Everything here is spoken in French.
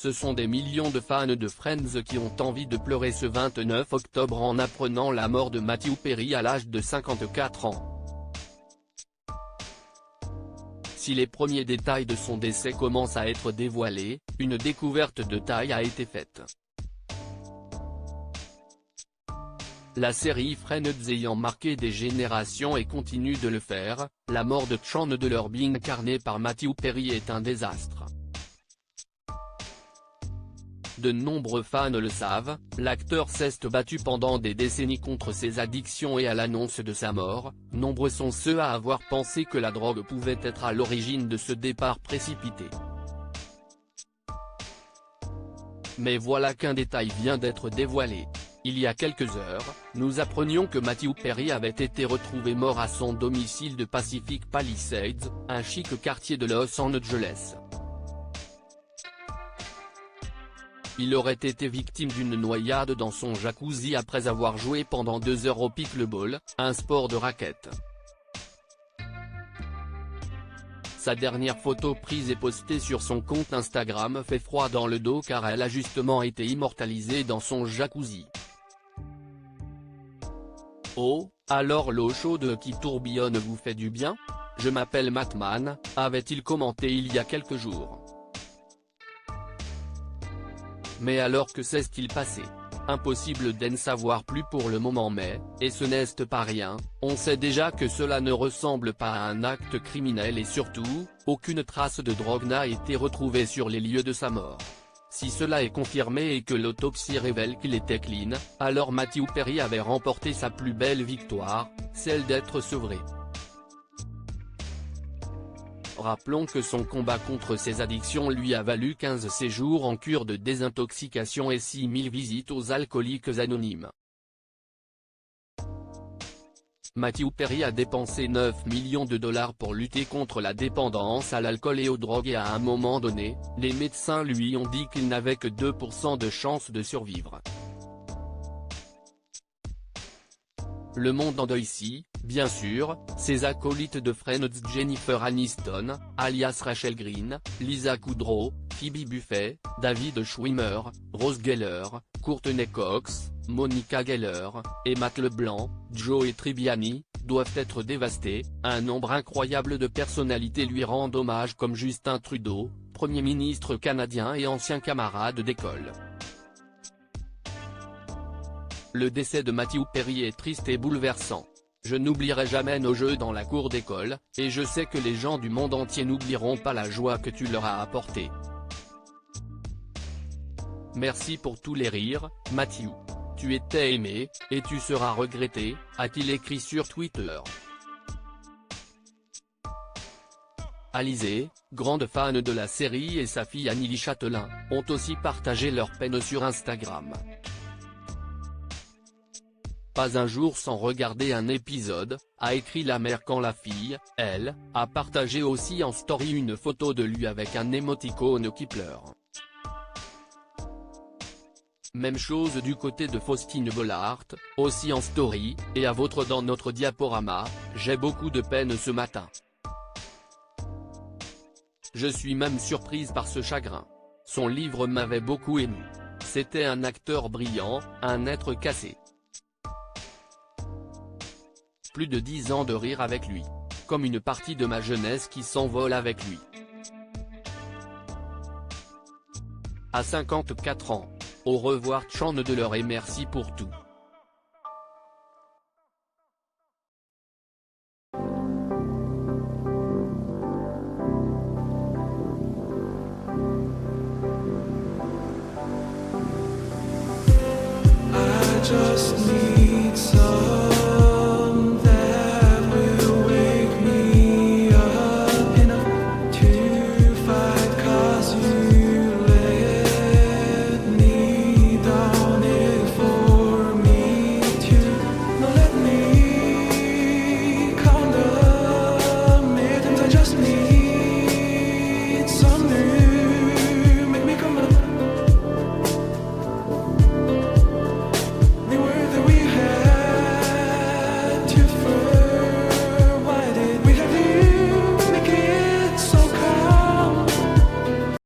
Ce sont des millions de fans de Friends qui ont envie de pleurer ce 29 octobre en apprenant la mort de Matthew Perry à l'âge de 54 ans. Si les premiers détails de son décès commencent à être dévoilés, une découverte de taille a été faite. La série Friends ayant marqué des générations et continue de le faire, la mort de Chandler Bing incarné par Matthew Perry est un désastre. De nombreux fans le savent, l'acteur s'est battu pendant des décennies contre ses addictions et à l'annonce de sa mort, nombreux sont ceux à avoir pensé que la drogue pouvait être à l'origine de ce départ précipité. Mais voilà qu'un détail vient d'être dévoilé. Il y a quelques heures, nous apprenions que Matthew Perry avait été retrouvé mort à son domicile de Pacific Palisades, un chic quartier de Los Angeles. Il aurait été victime d'une noyade dans son jacuzzi après avoir joué pendant 2 heures au pickleball, un sport de raquette. Sa dernière photo prise et postée sur son compte Instagram fait froid dans le dos car elle a justement été immortalisée dans son jacuzzi. Oh, alors l'eau chaude qui tourbillonne vous fait du bien? Je m'appelle Matman, avait-il commenté il y a quelques jours. Mais alors que s'est-il passé? Impossible d'en savoir plus pour le moment mais, et ce n'est pas rien, on sait déjà que cela ne ressemble pas à un acte criminel et surtout, aucune trace de drogue n'a été retrouvée sur les lieux de sa mort. Si cela est confirmé et que l'autopsie révèle qu'il était clean, alors Matthew Perry avait remporté sa plus belle victoire, celle d'être sevré. Rappelons que son combat contre ses addictions lui a valu 15 séjours en cure de désintoxication et 6000 visites aux alcooliques anonymes. Matthew Perry a dépensé 9 millions de dollars pour lutter contre la dépendance à l'alcool et aux drogues et à un moment donné, les médecins lui ont dit qu'il n'avait que 2% de chance de survivre. Le monde en deuil si, bien sûr, ses acolytes de Friends Jennifer Aniston, alias Rachel Green, Lisa Kudrow, Phoebe Buffay, David Schwimmer, Rose Geller, Courtney Cox, Monica Geller, et Matt LeBlanc, Joey Tribbiani, doivent être dévastés. Un nombre incroyable de personnalités lui rendent hommage comme Justin Trudeau, Premier ministre canadien et ancien camarade d'école. Le décès de Matthew Perry est triste et bouleversant. Je n'oublierai jamais nos jeux dans la cour d'école, et je sais que les gens du monde entier n'oublieront pas la joie que tu leur as apportée. Merci pour tous les rires, Matthew. Tu étais aimé, et tu seras regretté, a-t-il écrit sur Twitter. Alizée, grande fan de la série et sa fille Annie Châtelain, ont aussi partagé leur peine sur Instagram. Pas un jour sans regarder un épisode, a écrit la mère quand la fille, elle, a partagé aussi en story une photo de lui avec un émoticône qui pleure. Même chose du côté de Faustine Bollaert, aussi en story, et à votre dans notre diaporama, j'ai beaucoup de peine ce matin. Je suis même surprise par ce chagrin. Son livre m'avait beaucoup ému. C'était un acteur brillant, un être cassé. Plus de 10 ans de rire avec lui. Comme une partie de ma jeunesse qui s'envole avec lui. À 54 ans. Au revoir Chandler et merci pour tout.